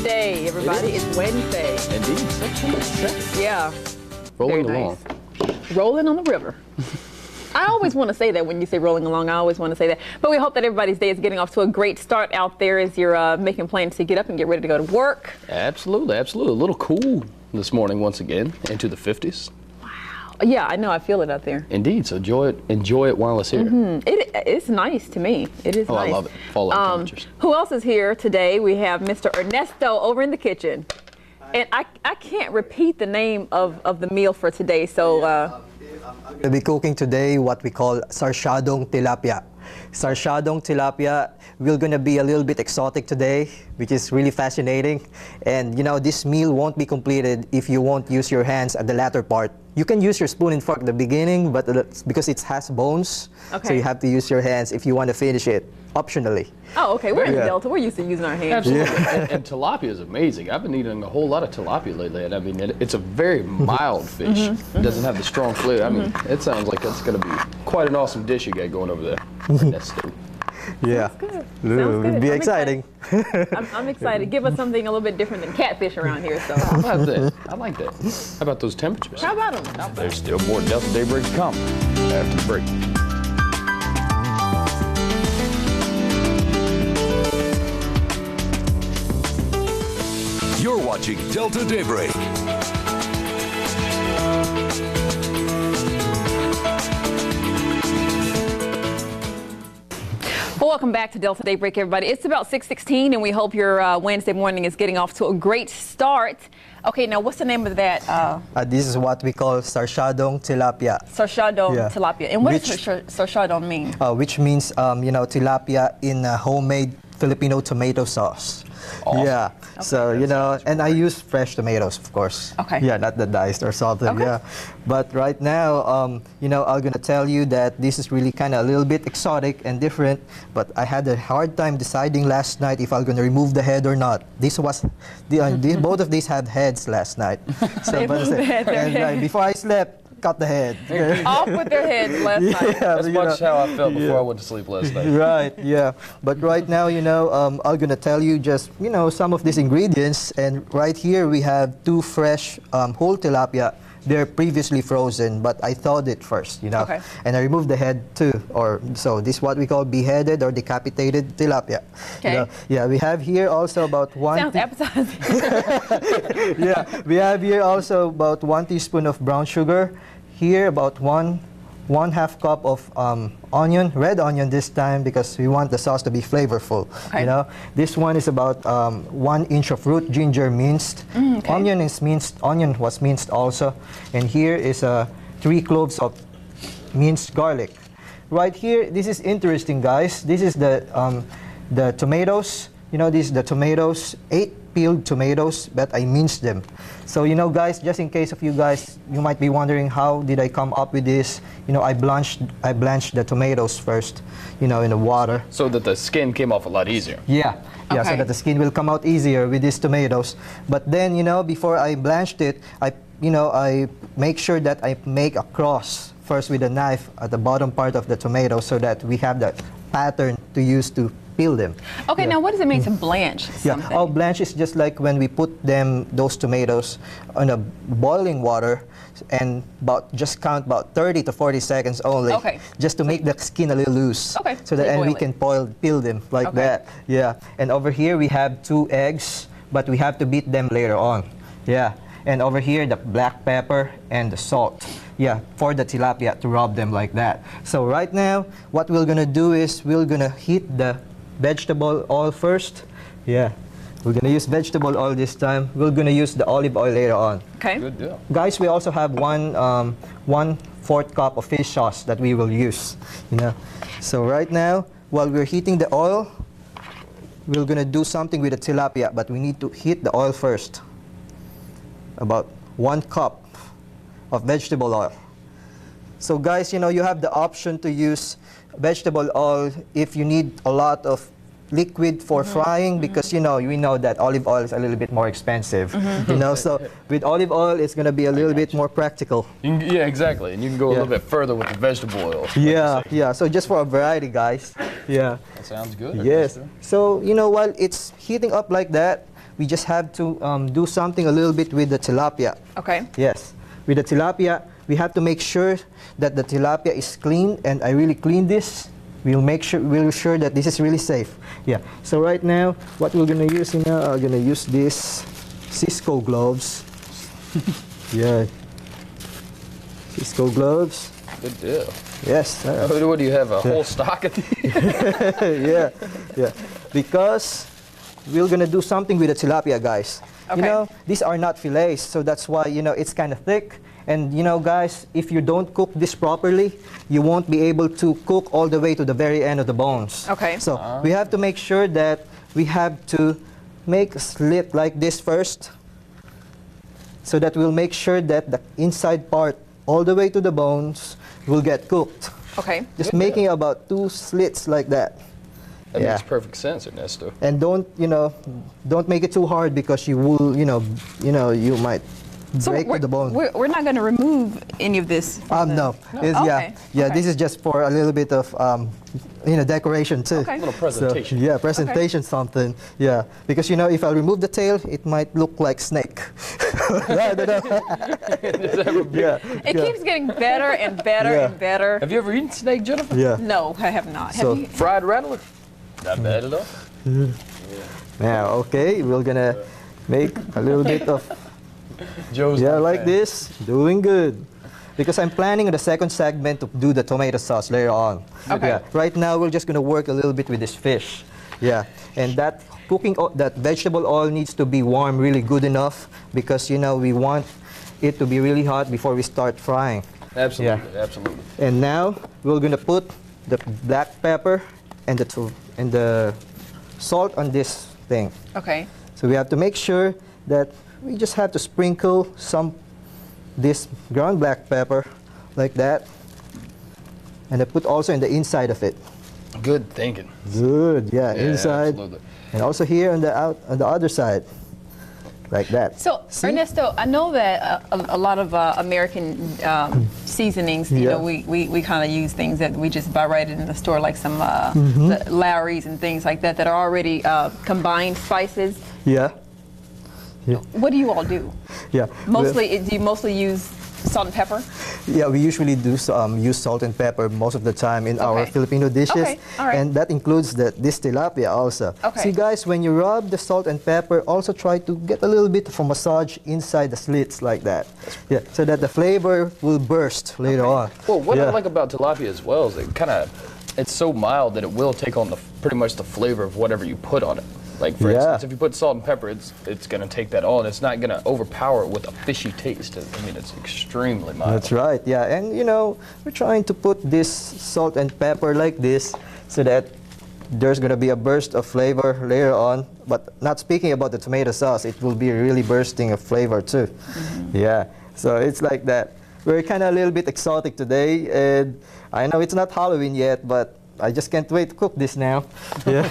day, everybody. It's Wednesday. Indeed. September 2nd. Yeah. Rolling Very along. nice. Rolling on the river. I always want to say that when you say rolling along. I always want to say that. But we hope that everybody's day is getting off to a great start out there as you're making plans to get up and get ready to go to work. Absolutely, absolutely. A little cool this morning once again, into the 50s. Wow. Yeah, I know. I feel it out there. Indeed. So enjoy it while it's here. It's nice to me. It is nice. I love it. Fall temperatures. Who else is here today? We have Mr. Ernesto over in the kitchen. And I can't repeat the name of the meal for today, so... We'll be cooking today what we call Sarsiadong Tilapia. Sarsiadong Tilapia, we're gonna be a little bit exotic today, which is really fascinating. And you know, this meal won't be completed if you won't use your hands at the latter part. You can use your spoon and fork at the beginning, but because it has bones, so you have to use your hands if you want to finish it, optionally. Oh, okay. We're in the Delta. We're used to using our hands. Absolutely. And tilapia is amazing. I've been eating a whole lot of tilapia lately, and I mean, it's a very mild fish. It doesn't have the strong flavor. I mean, it sounds like it's going to be quite an awesome dish you got going over there. That's good. Yeah. Sounds good. It would be exciting. I'm excited. Give us something a little bit different than catfish around here. So. How about that? I like that. How about those temperatures? How about them? There's still more Delta Daybreak to come after the break. You're watching Delta Daybreak. Well, welcome back to Delta Daybreak, everybody. It's about 6:16, and we hope your Wednesday morning is getting off to a great start. Okay, now what's the name of that? This is what we call Sarsiadong Tilapia. Sarsiadong Tilapia. And what does Sarsiadong mean? Which means, you know, tilapia in a homemade Filipino tomato sauce. Awesome. Yeah. Okay, so, you know, and I use fresh tomatoes, of course. Okay. Yeah, not the diced or something. Okay. Yeah. But right now, you know, I'm going to tell you that this is really kind of a little bit exotic and different. But I had a hard time deciding last night if I'm going to remove the head or not. This was, both of these had heads last night. So, before I slept, cut the head. Off with their heads last night. That's much how I felt before I went to sleep last night. Right, yeah. But right now, you know, I'm going to tell you just, you know, some of these ingredients. And right here we have two fresh whole tilapia. They're previously frozen, but I thawed it first, you know. Okay. And I removed the head too. So this is what we call beheaded or decapitated tilapia. Okay. You know, yeah, we have here also about one... Sounds appetizing. Yeah, we have here also about 1 teaspoon of brown sugar. Here about one half cup of onion, red onion this time, because we want the sauce to be flavorful. Okay. You know, this one is about 1 inch of root ginger minced. Okay. Onion is minced. Onion was minced also, and here is 3 cloves of minced garlic. Right here, this is interesting, guys. This is the tomatoes. You know, these the tomatoes, 8 peeled tomatoes, but I minced them. So, you know, guys, just in case of you guys, you might be wondering how did I come up with this. You know, I blanched the tomatoes first, you know, in the water. So that the skin came off a lot easier. Yeah, yeah, so that the skin will come out easier with these tomatoes. But then, you know, before I blanched it, I make sure that I make a cross first with a knife at the bottom part of the tomato so that we have that pattern to use to peel them. Okay, now what does it mean to blanch something? Yeah, blanch is just like when we put those tomatoes in a boiling water and just count about 30 to 40 seconds only, just to make the skin a little loose. Okay. So that we can peel them like that. Yeah. And over here we have 2 eggs, but we have to beat them later on. Yeah. And over here the black pepper and the salt. Yeah, for the tilapia to rub them like that. So right now, what we're gonna do is we're gonna heat the vegetable oil first. Yeah, we're gonna use vegetable oil this time. We're gonna use the olive oil later on. Okay. Good deal. Guys, we also have 1/4 cup of fish sauce that we will use. You know, so right now, while we're heating the oil, we're gonna do something with the tilapia, but we need to heat the oil first. About 1 cup of vegetable oil. So guys, you know, you have the option to use vegetable oil if you need a lot of liquid for frying, because you know, we know that olive oil is a little bit more expensive. You know, so with olive oil it's going to be a little bit more practical. Yeah, exactly. And you can go a little bit further with the vegetable oil. Yeah, so just for a variety, guys. Yeah. That sounds good. Yes. So, you know, while it's heating up like that, we just have to do something a little bit with the tilapia. Okay. Yes, with the tilapia, we have to make sure that the tilapia is clean, and I really clean this. We'll sure that this is really safe. Yeah. So right now, what we're gonna use now, I'm gonna use this Cisco gloves. Yeah. Cisco gloves. Good deal. Yes. What do you have? A whole stock of these? Yeah, yeah. Because we're gonna do something with the tilapia, guys. Okay. You know, these are not fillets, so that's why, you know, it's kind of thick. And you know, guys, if you don't cook this properly, you won't be able to cook all the way to the very end of the bones. Okay. So we have to make sure that we have to make a slit like this first, so that we'll make sure that the inside part all the way to the bones will get cooked. Okay. Just making about 2 slits like that. That Yeah. makes perfect sense, Ernesto. And don't make it too hard, because you will, you might break we're, the bone. we're not going to remove any of this. No. It's, Okay. Yeah. Okay. This is just for a little bit of, decoration too. Okay. A little presentation. So, yeah, presentation something. Yeah, because if I remove the tail, it might look like snake. I don't know. Yeah. It keeps getting better and better Yeah. and better. Have you ever eaten snake, Jennifer? Yeah. No, I have not. So- Have you? Fried rattler? Not bad at all. Now, okay, we're gonna make a little bit of Joe's not like bad. this. Doing good. Because I'm planning on the second segment to do the tomato sauce later on. Okay. Yeah. Right now, we're just gonna work a little bit with this fish. Yeah. And that that vegetable oil needs to be warm, really good enough, because we want it to be really hot before we start frying. Absolutely, absolutely. And now we're gonna put the black pepper and the salt on this thing. Okay. So we have to make sure that we just have to sprinkle this ground black pepper like that, and I put also in the inside of it. Good thinking. Good, yeah, Yeah, inside, absolutely. and also here on the other side, like that. So, See? Ernesto, I know that a lot of American seasonings, Yeah. we kind of use things that we just buy right in the store, like some Mm-hmm. the Lowry's and things like that are already combined spices. Yeah, What do you all do? yeah. Mostly, do you mostly use salt and pepper? Yeah, we usually do use salt and pepper most of the time in our Okay. Filipino dishes, Okay, all right. and that includes this tilapia also. Okay. See, guys, when you rub the salt and pepper, also try to get a little bit of a massage inside the slits like that. Yeah, so that the flavor will burst later on. Well, what I Yeah. like about tilapia as well is it's so mild that it will take on pretty much the flavor of whatever you put on it. Like, for Yeah. instance, if you put salt and pepper, it's going to take that on. It's not going to overpower it with a fishy taste. I mean, it's extremely mild. That's right, yeah. And we're trying to put this salt and pepper like this so that there's going to be a burst of flavor later on. But not speaking about the tomato sauce, it will be really bursting of flavor too. Mm-hmm. Yeah, so it's like that. We're kind of a little bit exotic today, and I know it's not Halloween yet, but I just can't wait to cook this now. Yeah.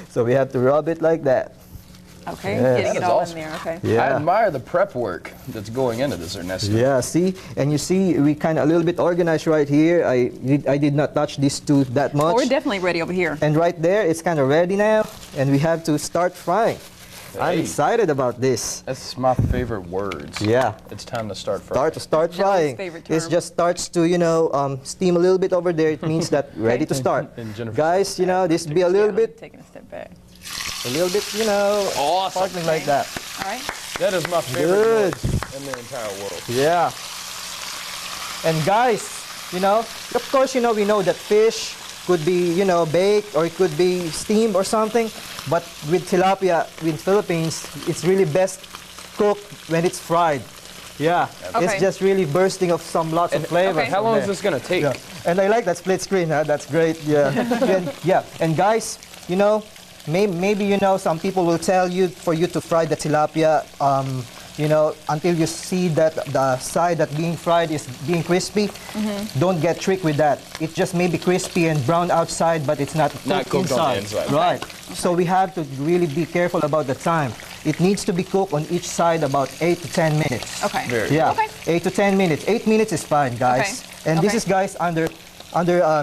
So we have to rub it like that. Okay, Yes. getting That it is all awesome. in there. Okay. Yeah. I admire the prep work that's going into this, Ernesto. Yeah, see? And you see, we kind of a little bit organized right here. I did not touch these two that much. Well, we're definitely ready over here. And right there, it's kind of ready now, and we have to start frying. I'm Hey. excited about this. That's my favorite words. Yeah. It's time to start frying. Start Joey's frying. favorite It term. just starts to, steam a little bit over there. It means that ready to start. And Jennifer- Guys, this be a little Yeah, bit, taking a step back. Awesome. sparkling like that. All right. That is my favorite Good. noise in the entire world. Yeah. And guys, of course, we know that fish could be, baked, or it could be steamed or something. But with tilapia in Philippines, it's really best cooked when it's fried. Yeah. Okay. It's just really bursting of lots of flavor. Okay. How long is this going to take? Yeah. And I like that split screen. Huh? That's great. Yeah. Yeah. And guys, maybe some people will tell you for you to fry the tilapia, until you see that the side that being fried is being crispy. Mm-hmm. Don't get tricked with that. It just may be crispy and brown outside, but it's not cooked on the inside. Right. So we have to really be careful about the time. It needs to be cooked on each side about 8 to 10 minutes. Okay. Very Yeah, Okay. 8 to 10 minutes. 8 minutes is fine, guys. Okay. And this Okay. is, guys, under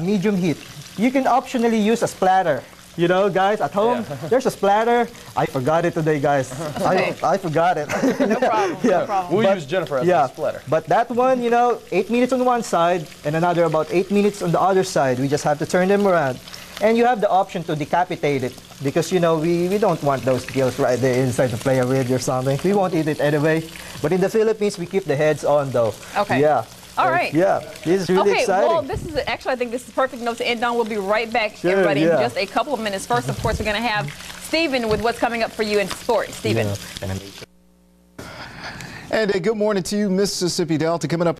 medium heat. You can optionally use a splatter You know, guys, at home, there's a splatter. I forgot it today, guys. I forgot it. No problem. Yeah. No problem. We'll use Jennifer as a splatter. But that one, you know, 8 minutes on one side and another about 8 minutes on the other side. We just have to turn them around. And you have the option to decapitate it because, you know, we don't want those gills right there inside to play with or something. We won't eat it anyway. But in the Philippines, we keep the heads on, though. Okay. Yeah. All right. Yeah. This is really exciting. Well, this is actually, I think this is a perfect note to end on. We'll be right back, Sure, everybody, in yeah. just a couple of minutes. First, of course, we're going to have Stephen with what's coming up for you in sports. Stephen. Yeah. And a good morning to you, Mississippi Delta. Coming up